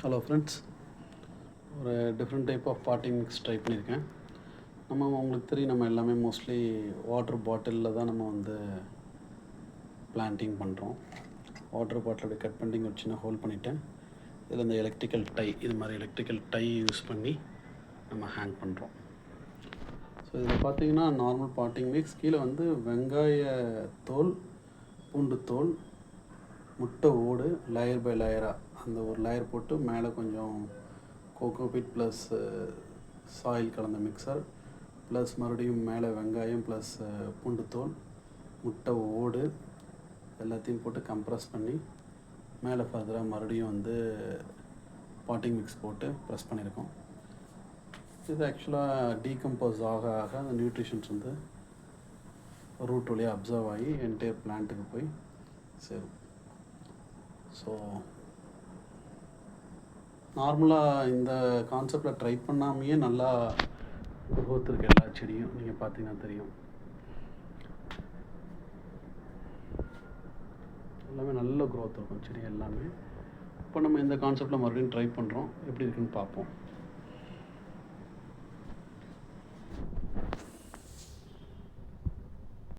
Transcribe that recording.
Hello friends, ஒரு different type of potting mix try பண்ணியிருக்கேன். உங்களுக்கு தெரியும், நம்ம எல்லாமே மோஸ்ட்லி வாட்டர் பாட்டிலில் தான் நம்ம பிளான்டிங் பண்ணுறோம். வாட்டர் பாட்டில் அப்படி கட் பண்ணி ஒரு சின்ன ஹோல் பண்ணிவிட்டேன். இதில் இந்த எலக்ட்ரிக்கல் டை, இது மாதிரி எலக்ட்ரிக்கல் டை யூஸ் பண்ணி நம்ம ஹேங் பண்ணுறோம். ஸோ இதில் பார்த்தீங்கன்னா நார்மல் பாட்டிங் மிக்ஸ் கீழே வெங்காய தோல், பூண்டு தோல், முட்டை ஓடு லேயர் பை லேயராக அந்த ஒரு லேயர் போட்டு மேலே கொஞ்சம் கோகோபீட் ப்ளஸ் சாயில் கலந்த மிக்சர் ப்ளஸ் மறுபடியும் மேலே வெங்காயம் ப்ளஸ் பூண்டு தோல், முட்டை ஓடு எல்லாத்தையும் போட்டு கம்ப்ரெஸ் பண்ணி மேலே ஃபர்தராக மறுபடியும் பாட்டிங் மிக்ஸ் போட்டு ப்ரெஸ் பண்ணியிருக்கோம். இது ஆக்சுவலாக டீகம்போஸ் ஆக ஆக அந்த நியூட்ரிஷன்ஸ் ரூட் வழியாக அப்சர்வ் ஆகி என்டையர் பிளான்ட்டுக்கு போய் சேரும். ஸோ நார்மலாக இந்த கான்செப்டில் ட்ரை பண்ணாமையே நல்லா க்ரோத் இருக்குது எல்லா செடியும். நீங்கள் பார்த்தீங்கன்னா தெரியும், எல்லாமே நல்ல க்ரோத் இருக்கும் செடி எல்லாமே. இப்போ நம்ம இந்த கான்செப்டில் மறுபடியும் ட்ரை பண்ணுறோம், எப்படி இருக்குன்னு பார்ப்போம்.